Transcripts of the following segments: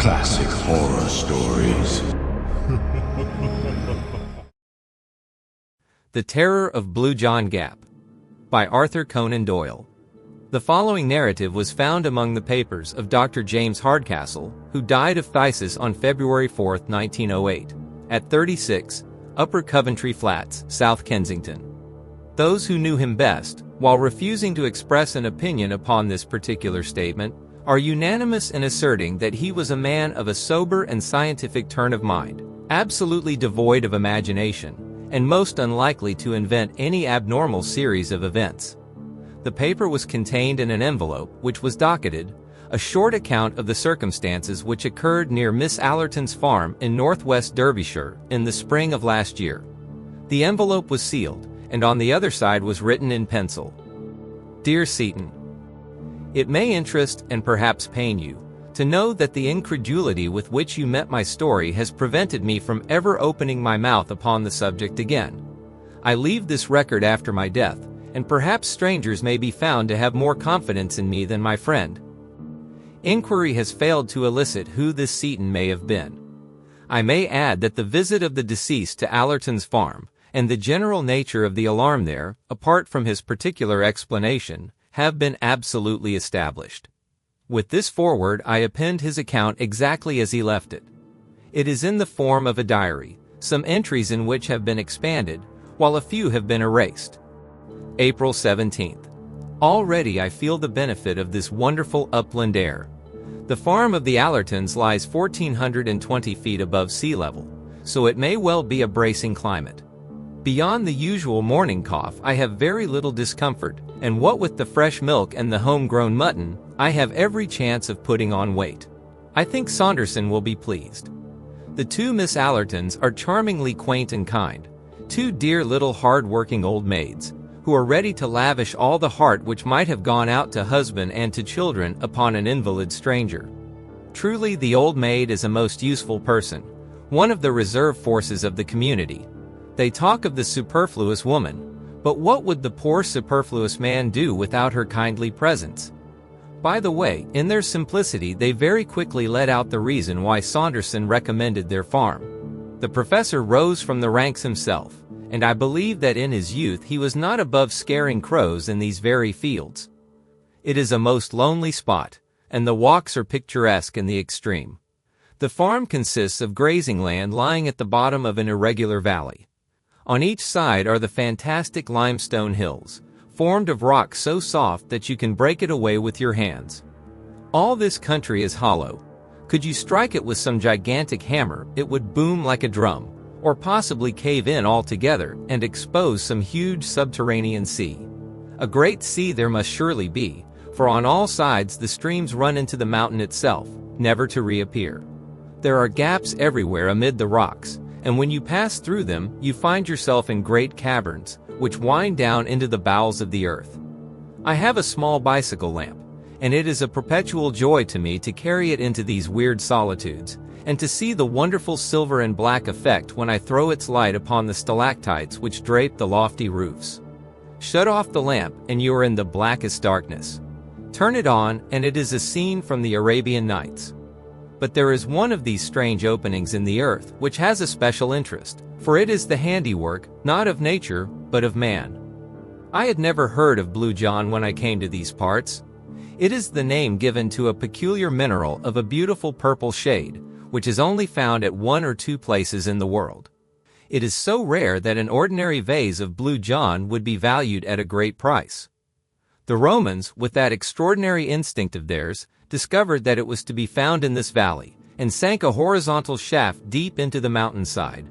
Classic horror stories. The Terror of Blue John Gap by Arthur Conan Doyle. The following narrative was found among the papers of Dr. James Hardcastle, who died of phthisis on February 4, 1908, at 36, Upper Coventry Flats, South Kensington. Those who knew him best, while refusing to express an opinion upon this particular statement, are unanimous in asserting that he was a man of a sober and scientific turn of mind, absolutely devoid of imagination, and most unlikely to invent any abnormal series of events. The paper was contained in an envelope which was docketed, a short account of the circumstances which occurred near Miss Allerton's farm in northwest Derbyshire in the spring of last year. The envelope was sealed, and on the other side was written in pencil, "Dear Seton, it may interest and perhaps pain you to know that the incredulity with which you met my story has prevented me from ever opening my mouth upon the subject again. I leave this record after my death, and perhaps strangers may be found to have more confidence in me than my friend. Inquiry has failed to elicit who this Seton may have been. I may add that the visit of the deceased to Allerton's farm, and the general nature of the alarm there, apart from his particular explanation, have been absolutely established. With this foreword I append his account exactly as he left it. It is in the form of a diary, some entries in which have been expanded, while a few have been erased. April 17th. Already I feel the benefit of this wonderful upland air. The farm of the Allertons lies 1,420 feet above sea level, so it may well be a bracing climate. Beyond the usual morning cough I have very little discomfort, and what with the fresh milk and the home-grown mutton, I have every chance of putting on weight. I think Saunderson will be pleased. The two Miss Allertons are charmingly quaint and kind, two dear little hard-working old maids, who are ready to lavish all the heart which might have gone out to husband and to children upon an invalid stranger. Truly the old maid is a most useful person, one of the reserve forces of the community. They talk of the superfluous woman, but what would the poor superfluous man do without her kindly presence? By the way, in their simplicity they very quickly let out the reason why Saunderson recommended their farm. The professor rose from the ranks himself, and I believe that in his youth he was not above scaring crows in these very fields. It is a most lonely spot, and the walks are picturesque in the extreme. The farm consists of grazing land lying at the bottom of an irregular valley. On each side are the fantastic limestone hills, formed of rock so soft that you can break it away with your hands. All this country is hollow. Could you strike it with some gigantic hammer, it would boom like a drum, or possibly cave in altogether and expose some huge subterranean sea. A great sea there must surely be, for on all sides the streams run into the mountain itself, never to reappear. There are gaps everywhere amid the rocks, and when you pass through them, you find yourself in great caverns, which wind down into the bowels of the earth. I have a small bicycle lamp, and it is a perpetual joy to me to carry it into these weird solitudes, and to see the wonderful silver and black effect when I throw its light upon the stalactites which drape the lofty roofs. Shut off the lamp, and you are in the blackest darkness. Turn it on, and it is a scene from the Arabian Nights. But there is one of these strange openings in the earth which has a special interest, for it is the handiwork, not of nature, but of man. I had never heard of Blue John when I came to these parts. It is the name given to a peculiar mineral of a beautiful purple shade, which is only found at one or two places in the world. It is so rare that an ordinary vase of Blue John would be valued at a great price. The Romans, with that extraordinary instinct of theirs, discovered that it was to be found in this valley, and sank a horizontal shaft deep into the mountainside.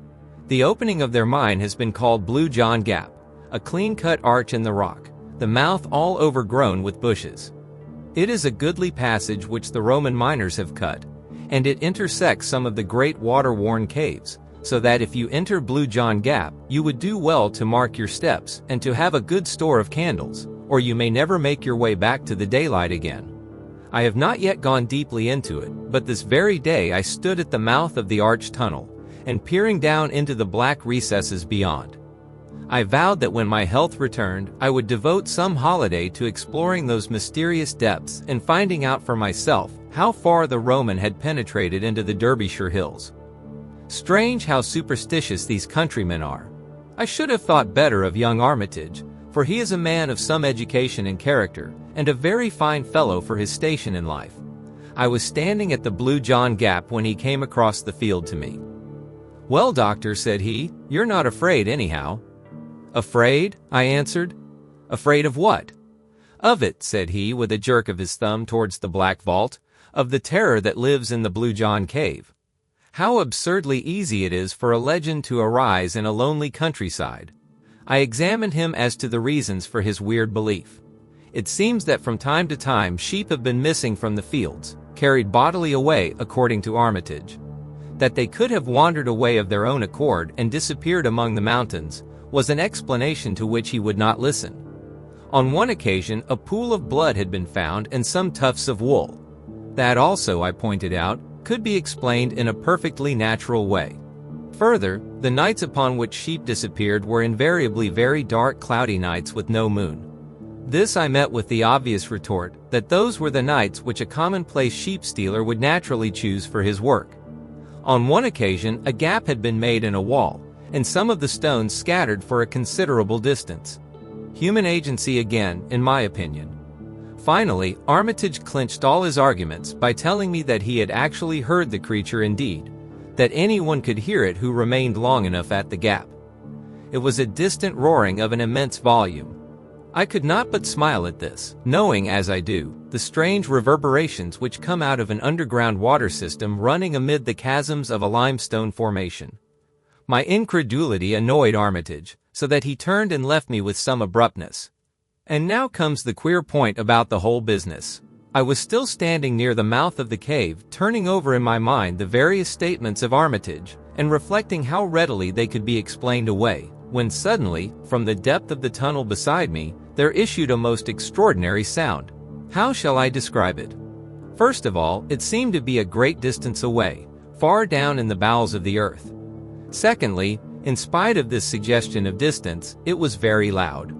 The opening of their mine has been called Blue John Gap, a clean-cut arch in the rock, the mouth all overgrown with bushes. It is a goodly passage which the Roman miners have cut, and it intersects some of the great water-worn caves, so that if you enter Blue John Gap, you would do well to mark your steps and to have a good store of candles, or you may never make your way back to the daylight again. I have not yet gone deeply into it, but this very day I stood at the mouth of the arch tunnel, and peering down into the black recesses beyond. I vowed that when my health returned, I would devote some holiday to exploring those mysterious depths and finding out for myself how far the Roman had penetrated into the Derbyshire hills. Strange how superstitious these countrymen are. I should have thought better of young Armitage, for he is a man of some education and character, and a very fine fellow for his station in life. I was standing at the Blue John Gap when he came across the field to me. "Well, doctor," said he, "you're not afraid anyhow." "Afraid?" I answered. "Afraid of what?" "Of it," said he with a jerk of his thumb towards the black vault, "of the terror that lives in the Blue John cave. How absurdly easy it is for a legend to arise in a lonely countryside." I examined him as to the reasons for his weird belief. It seems that from time to time sheep have been missing from the fields, carried bodily away according to Armitage. That they could have wandered away of their own accord and disappeared among the mountains was an explanation to which he would not listen. On one occasion a pool of blood had been found and some tufts of wool. That also, I pointed out, could be explained in a perfectly natural way. Further, the nights upon which sheep disappeared were invariably very dark, cloudy nights with no moon. This I met with the obvious retort that those were the nights which a commonplace sheep stealer would naturally choose for his work. On one occasion a gap had been made in a wall, and some of the stones scattered for a considerable distance. Human agency again, in my opinion. Finally, Armitage clinched all his arguments by telling me that he had actually heard the creature indeed, that anyone could hear it who remained long enough at the gap. It was a distant roaring of an immense volume. I could not but smile at this, knowing as I do, the strange reverberations which come out of an underground water system running amid the chasms of a limestone formation. My incredulity annoyed Armitage, so that he turned and left me with some abruptness. And now comes the queer point about the whole business. I was still standing near the mouth of the cave, turning over in my mind the various statements of Armitage, and reflecting how readily they could be explained away, when suddenly, from the depth of the tunnel beside me, there issued a most extraordinary sound. How shall I describe it? First of all, it seemed to be a great distance away, far down in the bowels of the earth. Secondly, in spite of this suggestion of distance, it was very loud.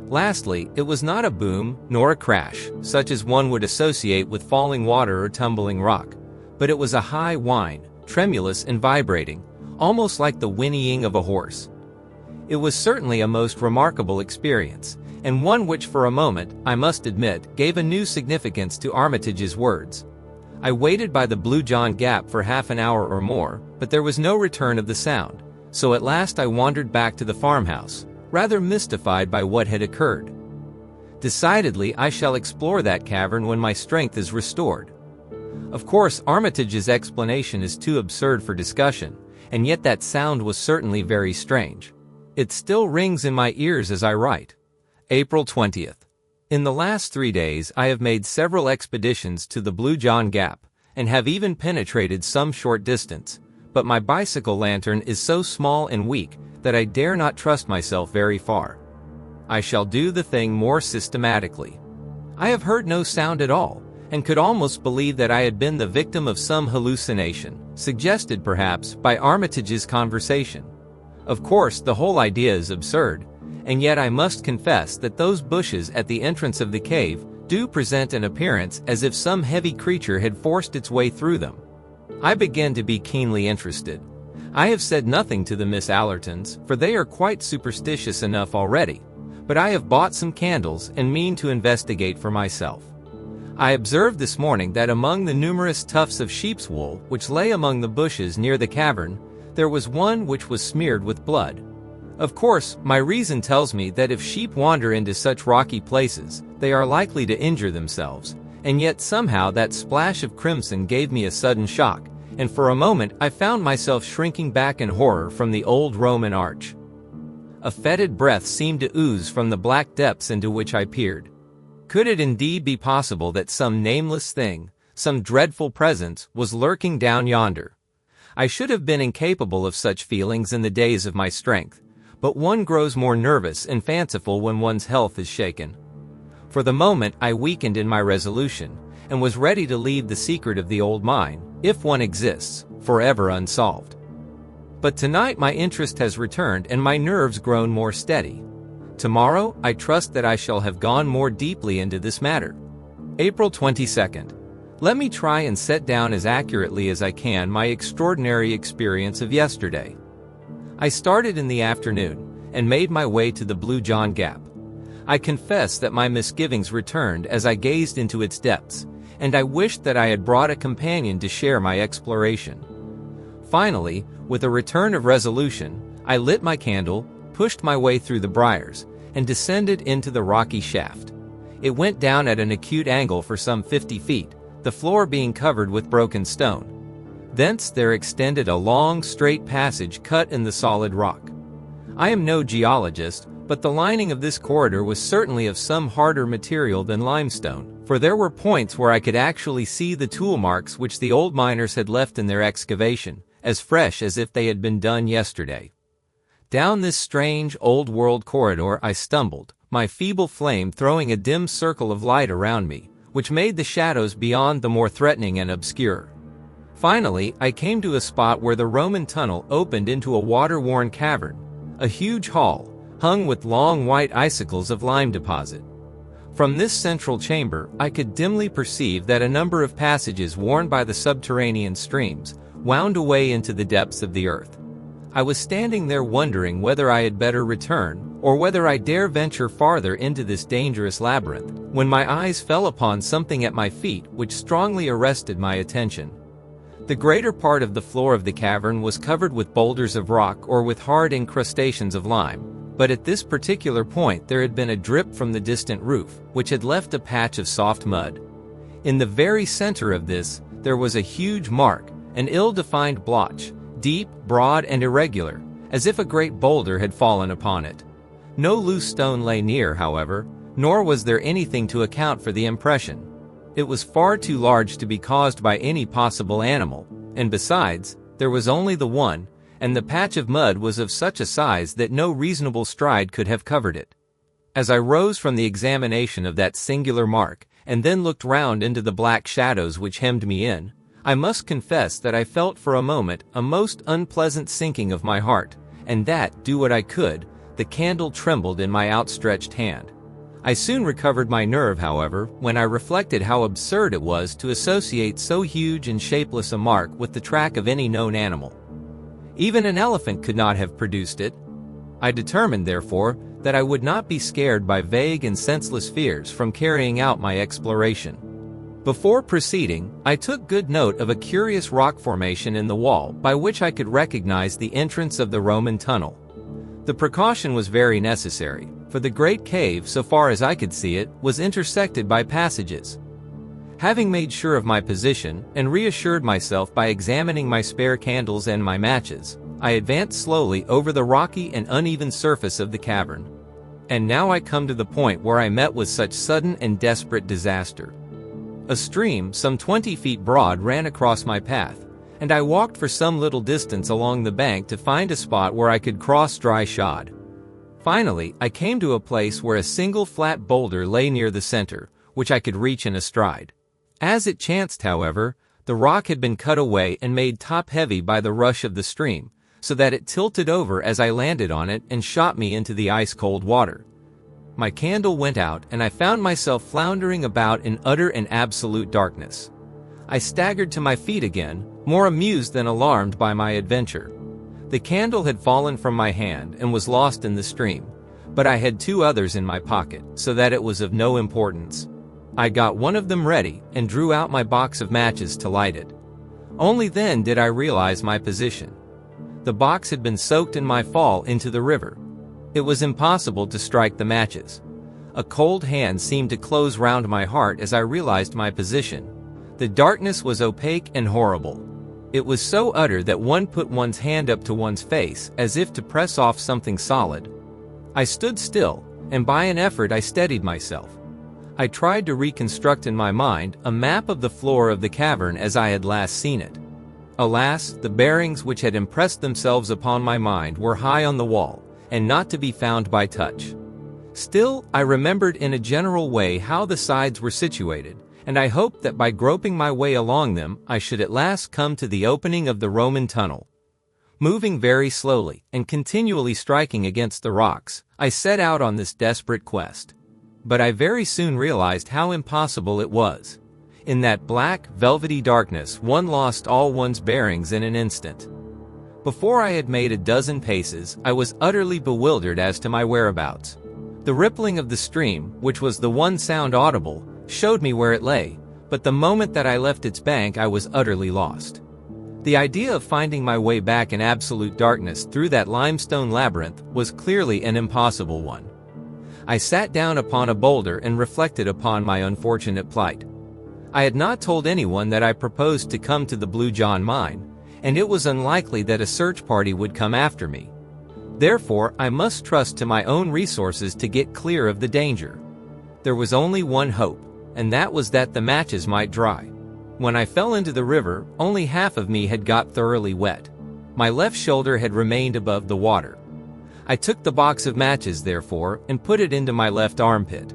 Lastly, it was not a boom, nor a crash, such as one would associate with falling water or tumbling rock, but it was a high whine, tremulous and vibrating, almost like the whinnying of a horse. It was certainly a most remarkable experience, and one which for a moment, I must admit, gave a new significance to Armitage's words. I waited by the Blue John Gap for half an hour or more, but there was no return of the sound, so at last I wandered back to the farmhouse, rather mystified by what had occurred. Decidedly, I shall explore that cavern when my strength is restored. Of course, Armitage's explanation is too absurd for discussion, and yet that sound was certainly very strange. It still rings in my ears as I write. April 20th. In the last 3 days I have made several expeditions to the Blue John Gap, and have even penetrated some short distance, but my bicycle lantern is so small and weak that I dare not trust myself very far. I shall do the thing more systematically. I have heard no sound at all, and could almost believe that I had been the victim of some hallucination, suggested perhaps by Armitage's conversation. Of course, the whole idea is absurd, and yet I must confess that those bushes at the entrance of the cave do present an appearance as if some heavy creature had forced its way through them. I begin to be keenly interested. I have said nothing to the Miss Allertons, for they are quite superstitious enough already, but I have bought some candles and mean to investigate for myself. I observed this morning that among the numerous tufts of sheep's wool which lay among the bushes near the cavern, there was one which was smeared with blood. Of course, my reason tells me that if sheep wander into such rocky places, they are likely to injure themselves, and yet somehow that splash of crimson gave me a sudden shock, and for a moment I found myself shrinking back in horror from the old Roman arch. A fetid breath seemed to ooze from the black depths into which I peered. Could it indeed be possible that some nameless thing, some dreadful presence, was lurking down yonder? I should have been incapable of such feelings in the days of my strength, but one grows more nervous and fanciful when one's health is shaken. For the moment I weakened in my resolution, and was ready to leave the secret of the old mine, if one exists, forever unsolved. But tonight my interest has returned and my nerves grown more steady. Tomorrow, I trust that I shall have gone more deeply into this matter. April 22nd. Let me try and set down as accurately as I can my extraordinary experience of yesterday. I started in the afternoon and made my way to the Blue John Gap. I confess that my misgivings returned as I gazed into its depths, and I wished that I had brought a companion to share my exploration. Finally, with a return of resolution, I lit my candle, pushed my way through the briars, and descended into the rocky shaft. It went down at an acute angle for some 50 feet, the floor being covered with broken stone. Thence there extended a long, straight passage cut in the solid rock. I am no geologist, but the lining of this corridor was certainly of some harder material than limestone, for there were points where I could actually see the tool marks which the old miners had left in their excavation, as fresh as if they had been done yesterday. Down this strange, old-world corridor I stumbled, my feeble flame throwing a dim circle of light around me, which made the shadows beyond the more threatening and obscure. Finally, I came to a spot where the Roman tunnel opened into a water-worn cavern, a huge hall, hung with long white icicles of lime deposit. From this central chamber, I could dimly perceive that a number of passages worn by the subterranean streams wound away into the depths of the earth. I was standing there wondering whether I had better return, or whether I dare venture farther into this dangerous labyrinth, when my eyes fell upon something at my feet which strongly arrested my attention. The greater part of the floor of the cavern was covered with boulders of rock or with hard incrustations of lime, but at this particular point there had been a drip from the distant roof, which had left a patch of soft mud. In the very center of this, there was a huge mark, an ill-defined blotch, deep, broad, and irregular, as if a great boulder had fallen upon it. No loose stone lay near, however, nor was there anything to account for the impression. It was far too large to be caused by any possible animal, and besides, there was only the one, and the patch of mud was of such a size that no reasonable stride could have covered it. As I rose from the examination of that singular mark, and then looked round into the black shadows which hemmed me in, I must confess that I felt for a moment a most unpleasant sinking of my heart, and that, do what I could, the candle trembled in my outstretched hand. I soon recovered my nerve, however, when I reflected how absurd it was to associate so huge and shapeless a mark with the track of any known animal. Even an elephant could not have produced it. I determined, therefore, that I would not be scared by vague and senseless fears from carrying out my exploration. Before proceeding, I took good note of a curious rock formation in the wall by which I could recognize the entrance of the Roman tunnel. The precaution was very necessary, for the great cave, so far as I could see it, was intersected by passages. Having made sure of my position, and reassured myself by examining my spare candles and my matches, I advanced slowly over the rocky and uneven surface of the cavern. And now I come to the point where I met with such sudden and desperate disaster. A stream, some 20 feet broad, ran across my path, and I walked for some little distance along the bank to find a spot where I could cross dry shod. Finally, I came to a place where a single flat boulder lay near the center, which I could reach in a stride. As it chanced, however, the rock had been cut away and made top-heavy by the rush of the stream, so that it tilted over as I landed on it and shot me into the ice-cold water. My candle went out, and I found myself floundering about in utter and absolute darkness. I staggered to my feet again, more amused than alarmed by my adventure. The candle had fallen from my hand and was lost in the stream, but I had 2 others in my pocket, so that it was of no importance. I got one of them ready and drew out my box of matches to light it. Only then did I realize my position. The box had been soaked in my fall into the river. It was impossible to strike the matches. A cold hand seemed to close round my heart as I realized my position. The darkness was opaque and horrible. It was so utter that one put one's hand up to one's face as if to press off something solid. I stood still, and by an effort I steadied myself. I tried to reconstruct in my mind a map of the floor of the cavern as I had last seen it. Alas, the bearings which had impressed themselves upon my mind were high on the wall, and not to be found by touch. Still, I remembered in a general way how the sides were situated, and I hoped that by groping my way along them I should at last come to the opening of the Roman tunnel. Moving very slowly, and continually striking against the rocks, I set out on this desperate quest. But I very soon realized how impossible it was. In that black, velvety darkness, one lost all one's bearings in an instant. Before I had made a dozen paces, I was utterly bewildered as to my whereabouts. The rippling of the stream, which was the one sound audible, showed me where it lay, but the moment that I left its bank I was utterly lost. The idea of finding my way back in absolute darkness through that limestone labyrinth was clearly an impossible one. I sat down upon a boulder and reflected upon my unfortunate plight. I had not told anyone that I proposed to come to the Blue John mine, and it was unlikely that a search party would come after me. Therefore, I must trust to my own resources to get clear of the danger. There was only one hope, and that was that the matches might dry. When I fell into the river, only half of me had got thoroughly wet. My left shoulder had remained above the water. I took the box of matches, therefore, and put it into my left armpit.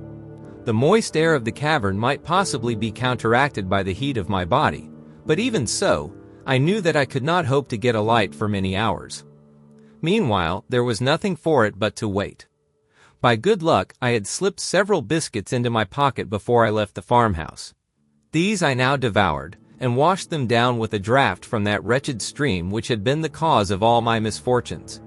The moist air of the cavern might possibly be counteracted by the heat of my body, but even so, I knew that I could not hope to get a light for many hours. Meanwhile, there was nothing for it but to wait. By good luck, I had slipped several biscuits into my pocket before I left the farmhouse. These I now devoured, and washed them down with a draught from that wretched stream which had been the cause of all my misfortunes.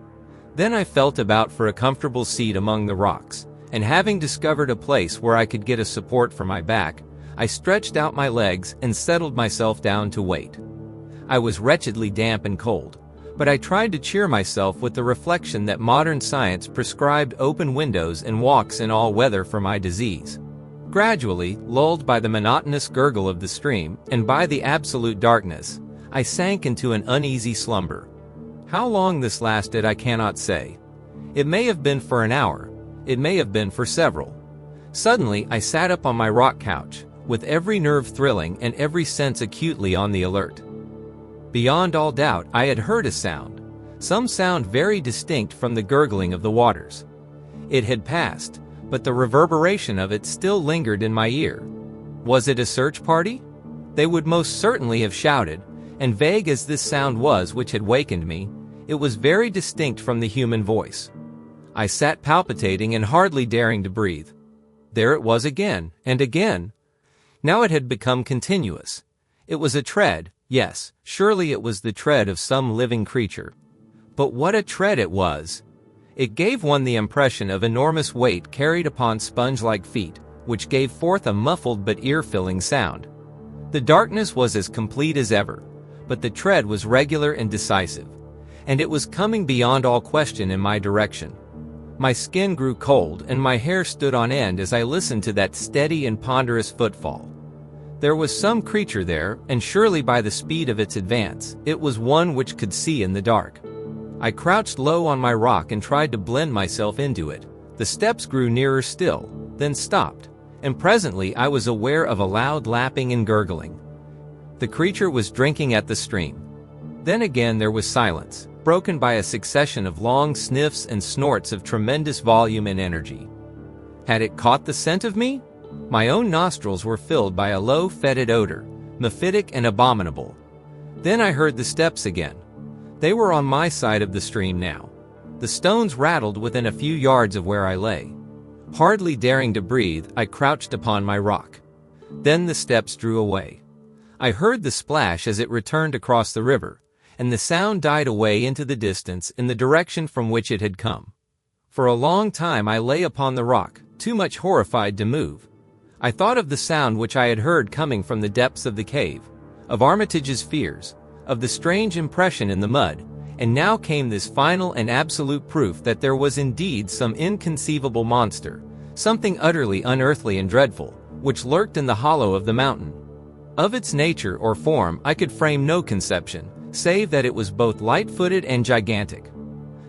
Then I felt about for a comfortable seat among the rocks, and having discovered a place where I could get a support for my back, I stretched out my legs and settled myself down to wait. I was wretchedly damp and cold, but I tried to cheer myself with the reflection that modern science prescribed open windows and walks in all weather for my disease. Gradually, lulled by the monotonous gurgle of the stream and by the absolute darkness, I sank into an uneasy slumber. How long this lasted I cannot say. It may have been for an hour, it may have been for several. Suddenly I sat up on my rock couch, with every nerve thrilling and every sense acutely on the alert. Beyond all doubt, I had heard a sound, some sound very distinct from the gurgling of the waters. It had passed, but the reverberation of it still lingered in my ear. Was it a search party? They would most certainly have shouted, and vague as this sound was which had wakened me, it was very distinct from the human voice. I sat palpitating and hardly daring to breathe. There it was again, and again. Now it had become continuous. It was a tread. Yes, surely it was the tread of some living creature. But what a tread it was! It gave one the impression of enormous weight carried upon sponge-like feet, which gave forth a muffled but ear-filling sound. The darkness was as complete as ever, but the tread was regular and decisive, and it was coming beyond all question in my direction. My skin grew cold and my hair stood on end as I listened to that steady and ponderous footfall. There was some creature there, and surely by the speed of its advance, it was one which could see in the dark. I crouched low on my rock and tried to blend myself into it. The steps grew nearer still, then stopped, and presently I was aware of a loud lapping and gurgling. The creature was drinking at the stream. Then again there was silence, broken by a succession of long sniffs and snorts of tremendous volume and energy. Had it caught the scent of me? My own nostrils were filled by a low, fetid odor, mephitic and abominable. Then I heard the steps again. They were on my side of the stream now. The stones rattled within a few yards of where I lay. Hardly daring to breathe, I crouched upon my rock. Then the steps drew away. I heard the splash as it returned across the river, and the sound died away into the distance in the direction from which it had come. For a long time I lay upon the rock, too much horrified to move. I thought of the sound which I had heard coming from the depths of the cave, of Armitage's fears, of the strange impression in the mud, and now came this final and absolute proof that there was indeed some inconceivable monster, something utterly unearthly and dreadful, which lurked in the hollow of the mountain. Of its nature or form I could frame no conception, save that it was both light-footed and gigantic.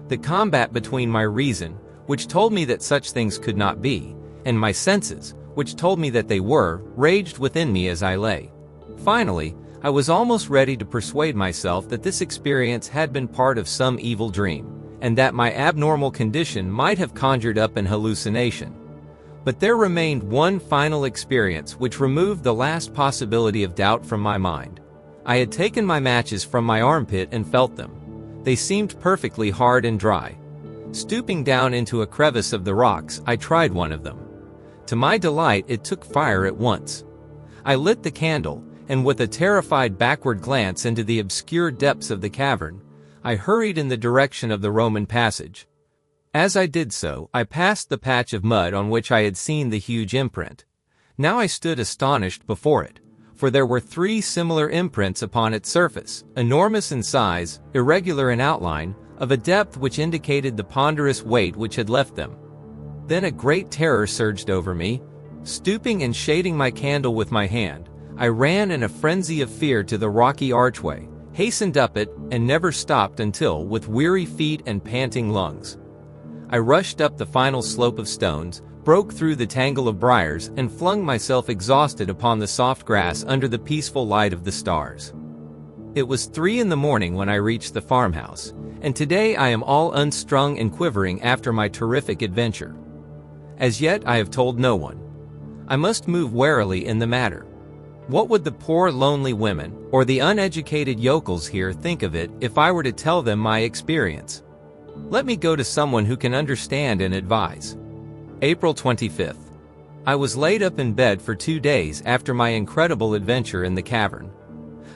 The combat between my reason, which told me that such things could not be, and my senses, which told me that they were, raged within me as I lay. Finally, I was almost ready to persuade myself that this experience had been part of some evil dream, and that my abnormal condition might have conjured up an hallucination. But there remained one final experience which removed the last possibility of doubt from my mind. I had taken my matches from my armpit and felt them. They seemed perfectly hard and dry. Stooping down into a crevice of the rocks, I tried one of them. To my delight, it took fire at once. I lit the candle, and with a terrified backward glance into the obscure depths of the cavern, I hurried in the direction of the Roman passage. As I did so, I passed the patch of mud on which I had seen the huge imprint. Now I stood astonished before it, for there were 3 similar imprints upon its surface, enormous in size, irregular in outline, of a depth which indicated the ponderous weight which had left them. Then a great terror surged over me. Stooping and shading my candle with my hand, I ran in a frenzy of fear to the rocky archway, hastened up it, and never stopped until, with weary feet and panting lungs, I rushed up the final slope of stones, broke through the tangle of briars, and flung myself exhausted upon the soft grass under the peaceful light of the stars. It was 3 in the morning when I reached the farmhouse, and today I am all unstrung and quivering after my terrific adventure. As yet I have told no one. I must move warily in the matter. What would the poor lonely women, or the uneducated yokels here think of it if I were to tell them my experience? Let me go to someone who can understand and advise. April 25th. I was laid up in bed for 2 days after my incredible adventure in the cavern.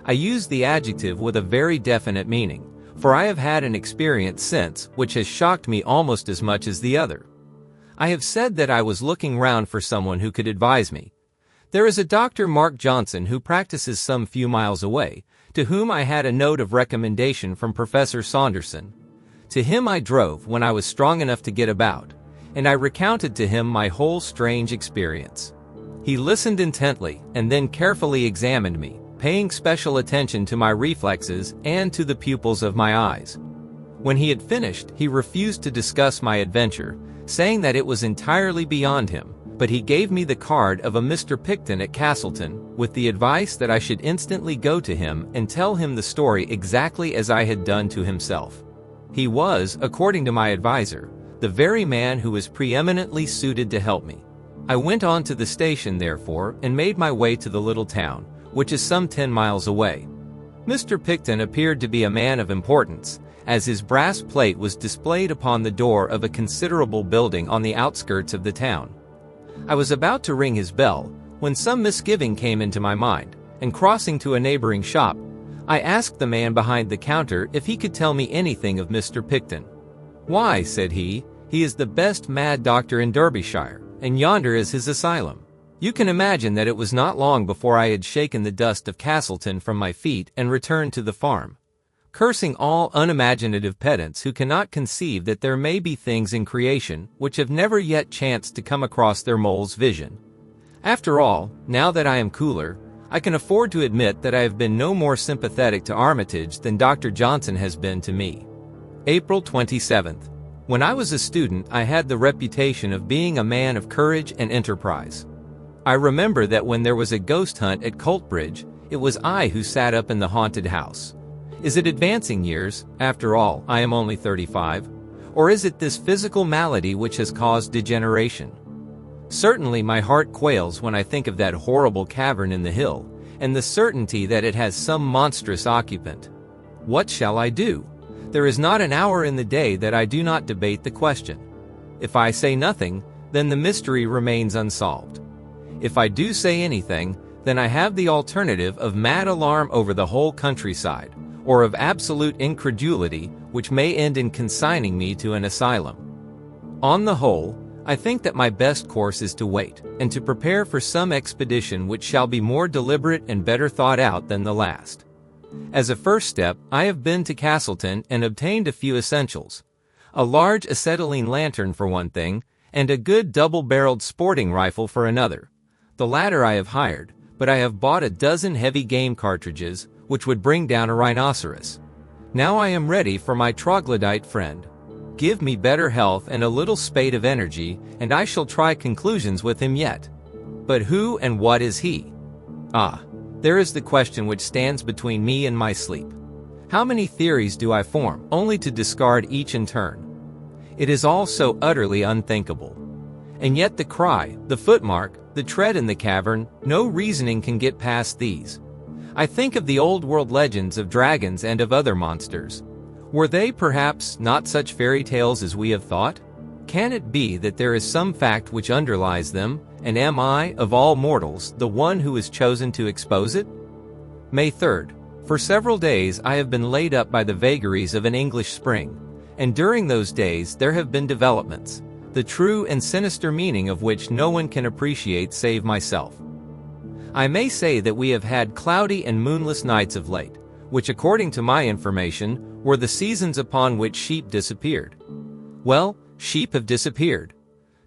I use the adjective with a very definite meaning, for I have had an experience since which has shocked me almost as much as the other. I have said that I was looking round for someone who could advise me. There is a Dr. Mark Johnson who practices some few miles away, to whom I had a note of recommendation from Professor Saunderson. To him I drove when I was strong enough to get about, and I recounted to him my whole strange experience. He listened intently and then carefully examined me, paying special attention to my reflexes and to the pupils of my eyes. When he had finished, he refused to discuss my adventure, saying that it was entirely beyond him, but he gave me the card of a Mr. Picton at Castleton, with the advice that I should instantly go to him and tell him the story exactly as I had done to himself. He was, according to my advisor, the very man who was preeminently suited to help me. I went on to the station, therefore, and made my way to the little town, which is some 10 miles away. Mr. Picton appeared to be a man of importance, as his brass plate was displayed upon the door of a considerable building on the outskirts of the town. I was about to ring his bell, when some misgiving came into my mind, and crossing to a neighboring shop, I asked the man behind the counter if he could tell me anything of Mr. Picton. "Why," said he is the best mad doctor in Derbyshire, and yonder is his asylum." You can imagine that it was not long before I had shaken the dust of Castleton from my feet and returned to the farm, cursing all unimaginative pedants who cannot conceive that there may be things in creation which have never yet chanced to come across their mole's vision. After all, now that I am cooler, I can afford to admit that I have been no more sympathetic to Armitage than Dr. Johnson has been to me. April 27th. When I was a student, I had the reputation of being a man of courage and enterprise. I remember that when there was a ghost hunt at Coltbridge, it was I who sat up in the haunted house. Is it advancing years? After all, I am only 35. Or is it this physical malady which has caused degeneration? Certainly my heart quails when I think of that horrible cavern in the hill, and the certainty that it has some monstrous occupant. What shall I do? There is not an hour in the day that I do not debate the question. If I say nothing, then the mystery remains unsolved. If I do say anything, then I have the alternative of mad alarm over the whole countryside, or of absolute incredulity, which may end in consigning me to an asylum. On the whole, I think that my best course is to wait, and to prepare for some expedition which shall be more deliberate and better thought out than the last. As a first step, I have been to Castleton and obtained a few essentials. A large acetylene lantern for one thing, and a good double-barreled sporting rifle for another. The latter I have hired, but I have bought a dozen heavy game cartridges, which would bring down a rhinoceros. Now I am ready for my troglodyte friend. Give me better health and a little spate of energy, and I shall try conclusions with him yet. But who and what is he? Ah, there is the question which stands between me and my sleep. How many theories do I form, only to discard each in turn? It is all so utterly unthinkable. And yet the cry, the footmark, the tread in the cavern, no reasoning can get past these. I think of the old-world legends of dragons and of other monsters. Were they perhaps not such fairy tales as we have thought? Can it be that there is some fact which underlies them, And am I, of all mortals, the one who is chosen to expose it? May 3rd. For several days I have been laid up by the vagaries of an English spring, and during those days there have been developments, the true and sinister meaning of which no one can appreciate save myself. I may say that we have had cloudy and moonless nights of late, which according to my information, were the seasons upon which sheep disappeared. Well, sheep have disappeared.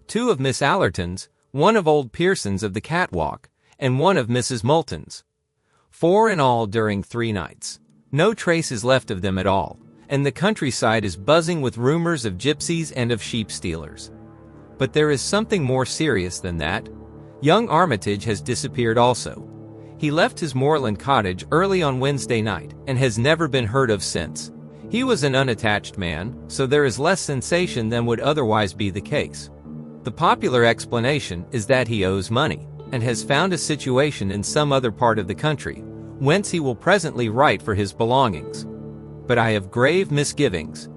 2 of Miss Allerton's, 1 of old Pearson's of the catwalk, and 1 of Mrs. Moulton's. 4 in all during 3 nights. No trace is left of them at all, and the countryside is buzzing with rumors of gypsies and of sheep stealers. But there is something more serious than that. Young Armitage has disappeared also. He left his moorland cottage early on Wednesday night and has never been heard of since. He was an unattached man, so there is less sensation than would otherwise be the case. The popular explanation is that he owes money and has found a situation in some other part of the country, whence he will presently write for his belongings. But I have grave misgivings.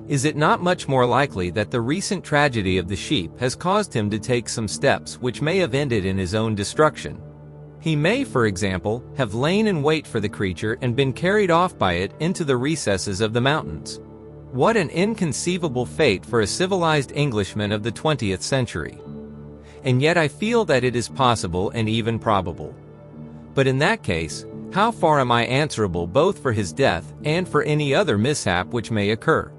Is it not much more likely that the recent tragedy of the sheep has caused him to take some steps which may have ended in his own destruction? He may, for example, have lain in wait for the creature and been carried off by it into the recesses of the mountains. What an inconceivable fate for a civilized Englishman of the 20th century. And yet I feel that it is possible and even probable. But in that case, how far am I answerable both for his death and for any other mishap which may occur?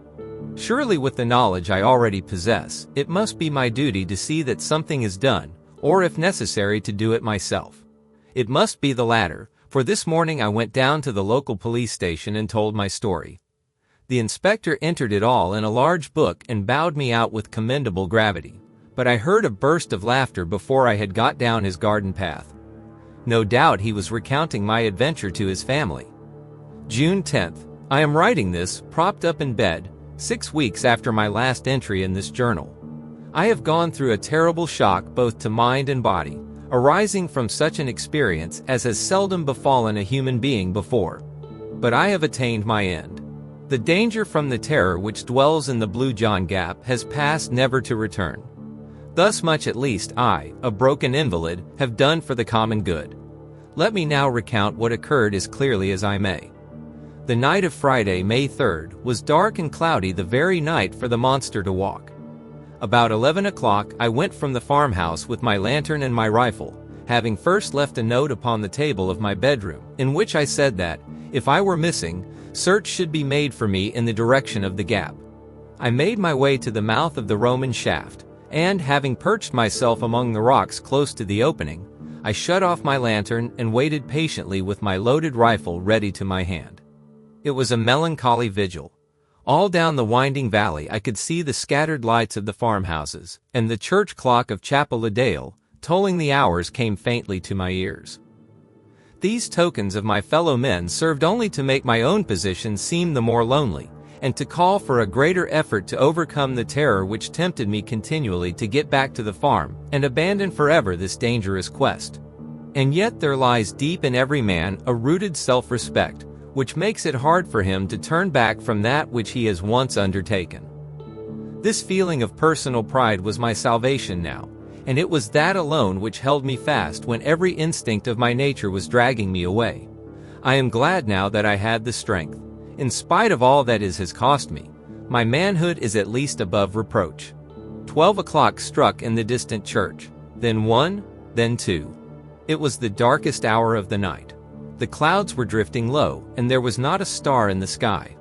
Surely with the knowledge I already possess, it must be my duty to see that something is done, or if necessary to do it myself. It must be the latter, for this morning I went down to the local police station and told my story. The inspector entered it all in a large book and bowed me out with commendable gravity, but I heard a burst of laughter before I had got down his garden path. No doubt he was recounting my adventure to his family. June 10th. I am writing this, propped up in bed, 6 weeks after my last entry in this journal. I have gone through a terrible shock both to mind and body, arising from such an experience as has seldom befallen a human being before. But I have attained my end. The danger from the terror which dwells in the Blue John Gap has passed never to return. Thus much at least I, a broken invalid, have done for the common good. Let me now recount what occurred as clearly as I may. The night of Friday, May 3rd, was dark and cloudy, the very night for the monster to walk. About 11 o'clock I went from the farmhouse with my lantern and my rifle, having first left a note upon the table of my bedroom, in which I said that, if I were missing, search should be made for me in the direction of the gap. I made my way to the mouth of the Roman shaft, and, having perched myself among the rocks close to the opening, I shut off my lantern and waited patiently with my loaded rifle ready to my hand. It was a melancholy vigil. All down the winding valley I could see the scattered lights of the farmhouses, and the church clock of Chapel le Dale, tolling the hours, came faintly to my ears. These tokens of my fellow men served only to make my own position seem the more lonely, and to call for a greater effort to overcome the terror which tempted me continually to get back to the farm and abandon forever this dangerous quest. And yet there lies deep in every man a rooted self-respect, which makes it hard for him to turn back from that which he has once undertaken. This feeling of personal pride was my salvation now, and it was that alone which held me fast when every instinct of my nature was dragging me away. I am glad now that I had the strength. In spite of all that it has cost me, my manhood is at least above reproach. 12 o'clock struck in the distant church, then 1, then 2. It was the darkest hour of the night. The clouds were drifting low, and there was not a star in the sky.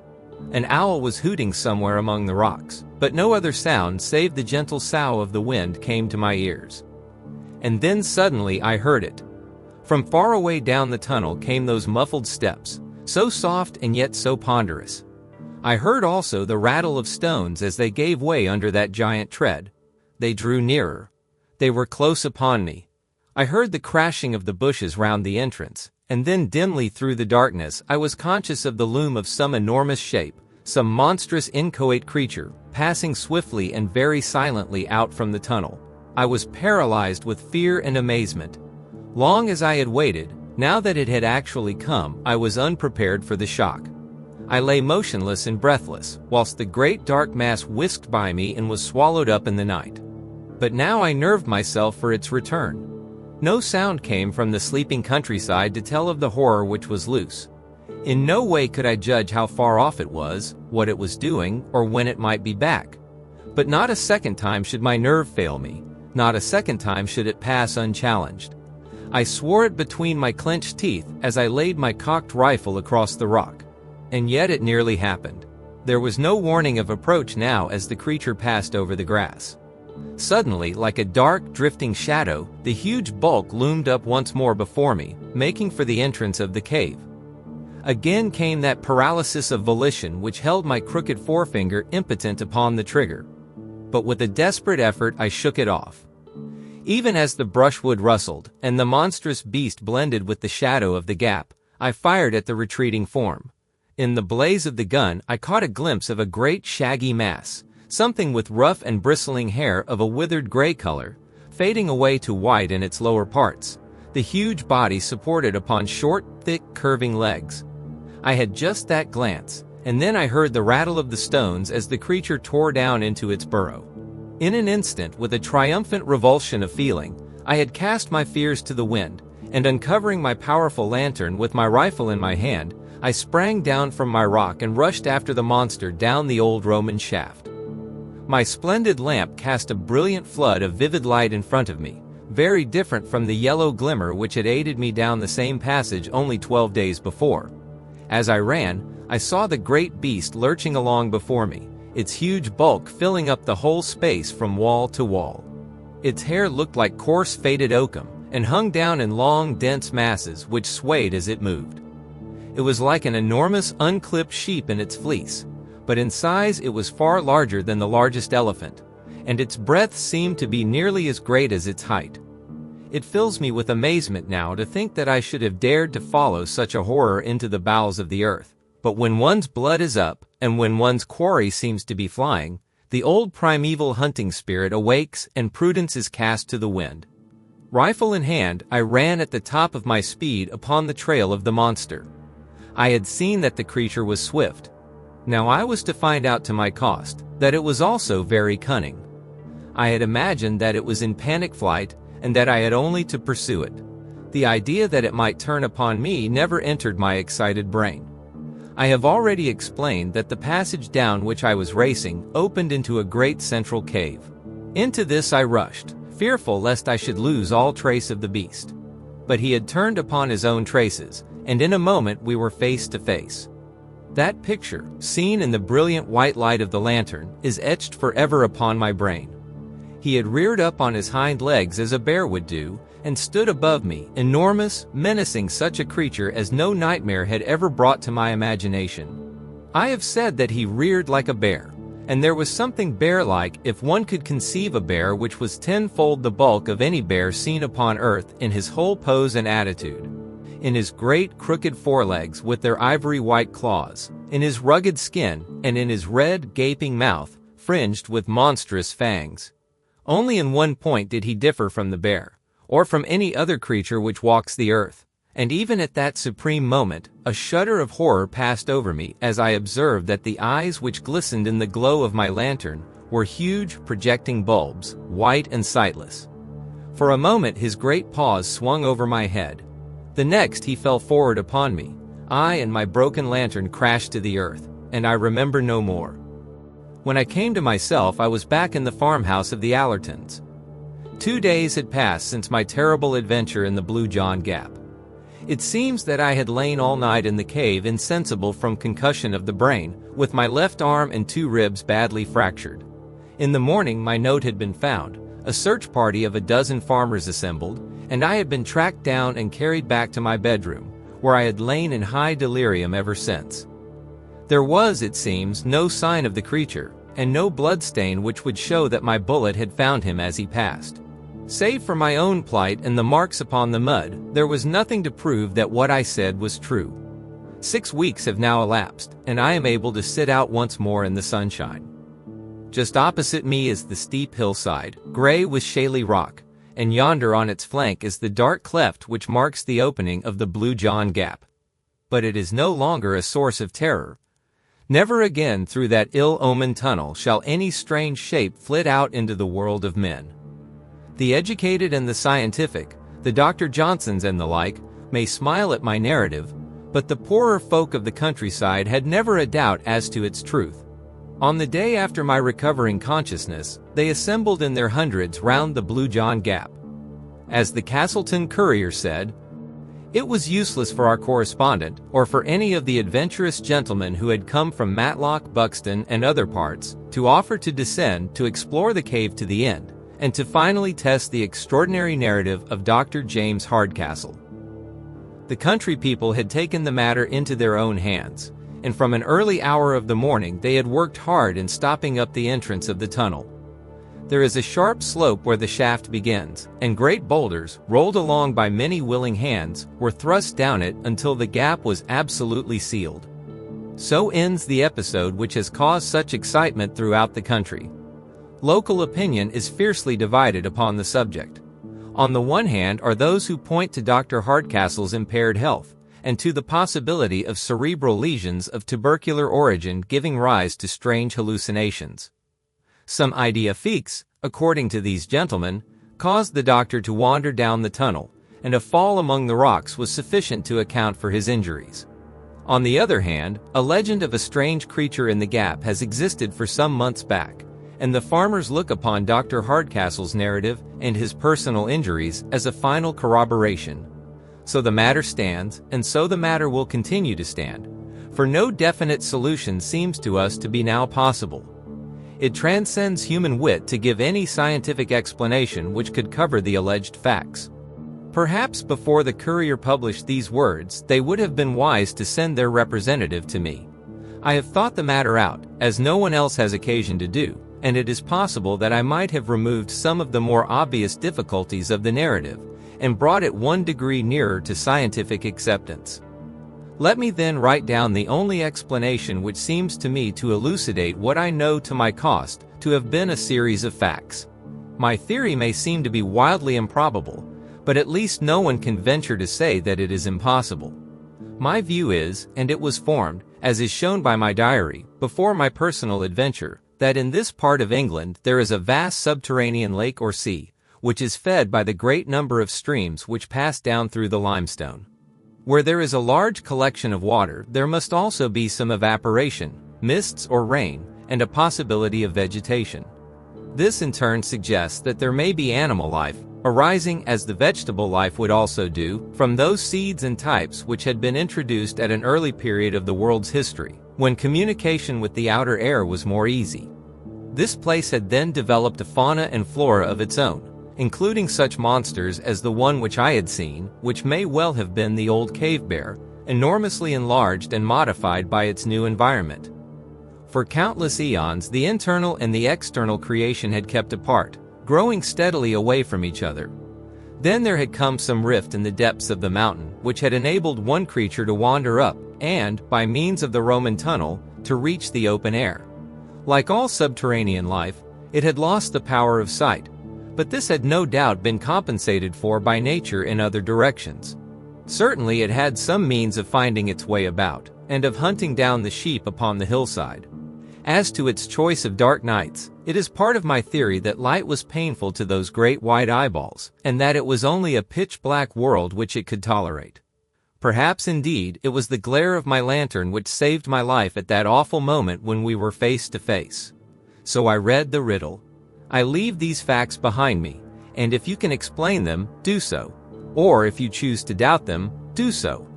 An owl was hooting somewhere among the rocks, but no other sound save the gentle sough of the wind came to my ears. And then suddenly I heard it. From far away down the tunnel came those muffled steps, so soft and yet so ponderous. I heard also the rattle of stones as they gave way under that giant tread. They drew nearer. They were close upon me. I heard the crashing of the bushes round the entrance, and then dimly through the darkness I was conscious of the loom of some enormous shape, some monstrous inchoate creature, passing swiftly and very silently out from the tunnel. I was paralyzed with fear and amazement. Long as I had waited, now that it had actually come, I was unprepared for the shock. I lay motionless and breathless, whilst the great dark mass whisked by me and was swallowed up in the night. But now I nerved myself for its return. No sound came from the sleeping countryside to tell of the horror which was loose. In no way could I judge how far off it was, what it was doing, or when it might be back. But not a second time should my nerve fail me, not a second time should it pass unchallenged. I swore it between my clenched teeth as I laid my cocked rifle across the rock. And yet it nearly happened. There was no warning of approach now as the creature passed over the grass. Suddenly, like a dark, drifting shadow, the huge bulk loomed up once more before me, making for the entrance of the cave. Again came that paralysis of volition which held my crooked forefinger impotent upon the trigger. But with a desperate effort I shook it off. Even as the brushwood rustled, and the monstrous beast blended with the shadow of the gap, I fired at the retreating form. In the blaze of the gun I caught a glimpse of a great shaggy mass, something with rough and bristling hair of a withered gray color, fading away to white in its lower parts, the huge body supported upon short, thick, curving legs. I had just that glance, and then I heard the rattle of the stones as the creature tore down into its burrow. In an instant, with a triumphant revulsion of feeling, I had cast my fears to the wind, and uncovering my powerful lantern with my rifle in my hand, I sprang down from my rock and rushed after the monster down the old Roman shaft. My splendid lamp cast a brilliant flood of vivid light in front of me, very different from the yellow glimmer which had aided me down the same passage only 12 days before. As I ran, I saw the great beast lurching along before me, its huge bulk filling up the whole space from wall to wall. Its hair looked like coarse faded oakum, and hung down in long, dense masses which swayed as it moved. It was like an enormous, unclipped sheep in its fleece, but in size it was far larger than the largest elephant, and its breadth seemed to be nearly as great as its height. It fills me with amazement now to think that I should have dared to follow such a horror into the bowels of the earth. But when one's blood is up, and when one's quarry seems to be flying, the old primeval hunting spirit awakes and prudence is cast to the wind. Rifle in hand, I ran at the top of my speed upon the trail of the monster. I had seen that the creature was swift. Now I was to find out to my cost that it was also very cunning. I had imagined that it was in panic flight and that I had only to pursue it. The idea that it might turn upon me never entered my excited brain. I have already explained that the passage down which I was racing opened into a great central cave. Into this I rushed, fearful lest I should lose all trace of the beast. But he had turned upon his own traces, and in a moment we were face to face. That picture, seen in the brilliant white light of the lantern, is etched forever upon my brain. He had reared up on his hind legs as a bear would do, and stood above me, enormous, menacing, such a creature as no nightmare had ever brought to my imagination. I have said that he reared like a bear, and there was something bear-like if one could conceive a bear which was tenfold the bulk of any bear seen upon earth in his whole pose and attitude. In his great crooked forelegs with their ivory white claws, in his rugged skin, and in his red, gaping mouth, fringed with monstrous fangs. Only in one point did he differ from the bear, or from any other creature which walks the earth, and even at that supreme moment, a shudder of horror passed over me as I observed that the eyes which glistened in the glow of my lantern were huge, projecting bulbs, white and sightless. For a moment his great paws swung over my head. The next he fell forward upon me. I and my broken lantern crashed to the earth, and I remember no more. When I came to myself, I was back in the farmhouse of the Allertons. 2 days had passed since my terrible adventure in the Blue John Gap. It seems that I had lain all night in the cave insensible from concussion of the brain, with my left arm and 2 ribs badly fractured. In the morning my note had been found, a search party of 12 farmers assembled, and I had been tracked down and carried back to my bedroom, where I had lain in high delirium ever since. There was, it seems, no sign of the creature, and no bloodstain which would show that my bullet had found him as he passed. Save for my own plight and the marks upon the mud, there was nothing to prove that what I said was true. 6 weeks have now elapsed, and I am able to sit out once more in the sunshine. Just opposite me is the steep hillside, gray with shaly rock, and yonder on its flank is the dark cleft which marks the opening of the Blue John Gap. But it is no longer a source of terror. Never again through that ill-omened tunnel shall any strange shape flit out into the world of men. The educated and the scientific, the Dr. Johnsons and the like, may smile at my narrative, but the poorer folk of the countryside had never a doubt as to its truth. On the day after my recovering consciousness, they assembled in their hundreds round the Blue John Gap. As the Castleton Courier said, it was useless for our correspondent, or for any of the adventurous gentlemen who had come from Matlock, Buxton, and other parts, to offer to descend to explore the cave to the end, and to finally test the extraordinary narrative of Dr. James Hardcastle. The country people had taken the matter into their own hands, and from an early hour of the morning they had worked hard in stopping up the entrance of the tunnel. There is a sharp slope where the shaft begins, and great boulders, rolled along by many willing hands, were thrust down it until the gap was absolutely sealed. So ends the episode which has caused such excitement throughout the country. Local opinion is fiercely divided upon the subject. On the one hand are those who point to Dr. Hardcastle's impaired health, and to the possibility of cerebral lesions of tubercular origin giving rise to strange hallucinations. Some idea fixe, according to these gentlemen, caused the doctor to wander down the tunnel, and a fall among the rocks was sufficient to account for his injuries. On the other hand, a legend of a strange creature in the gap has existed for some months back, and the farmers look upon Dr. Hardcastle's narrative and his personal injuries as a final corroboration. So the matter stands, and so the matter will continue to stand, for no definite solution seems to us to be now possible. It transcends human wit to give any scientific explanation which could cover the alleged facts. Perhaps before the Courier published these words, they would have been wise to send their representative to me. I have thought the matter out, as no one else has occasion to do, and it is possible that I might have removed some of the more obvious difficulties of the narrative, and brought it 1 degree nearer to scientific acceptance. Let me then write down the only explanation which seems to me to elucidate what I know to my cost to have been a series of facts. My theory may seem to be wildly improbable, but at least no one can venture to say that it is impossible. My view is, and it was formed, as is shown by my diary, before my personal adventure, that in this part of England there is a vast subterranean lake or sea, which is fed by the great number of streams which pass down through the limestone. Where there is a large collection of water, there must also be some evaporation, mists or rain, and a possibility of vegetation. This in turn suggests that there may be animal life, arising as the vegetable life would also do, from those seeds and types which had been introduced at an early period of the world's history, when communication with the outer air was more easy. This place had then developed a fauna and flora of its own, including such monsters as the one which I had seen, which may well have been the old cave bear, enormously enlarged and modified by its new environment. For countless eons the internal and the external creation had kept apart, growing steadily away from each other. Then there had come some rift in the depths of the mountain, which had enabled one creature to wander up, and, by means of the Roman tunnel, to reach the open air. Like all subterranean life, it had lost the power of sight, but this had no doubt been compensated for by nature in other directions. Certainly it had some means of finding its way about, and of hunting down the sheep upon the hillside. As to its choice of dark nights, it is part of my theory that light was painful to those great white eyeballs, and that it was only a pitch-black world which it could tolerate. Perhaps indeed it was the glare of my lantern which saved my life at that awful moment when we were face to face. So I read the riddle. I leave these facts behind me, and if you can explain them, do so. Or if you choose to doubt them, do so.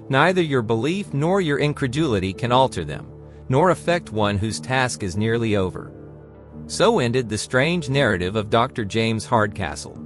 Neither your belief nor your incredulity can alter them, nor affect one whose task is nearly over. So ended the strange narrative of Dr. James Hardcastle.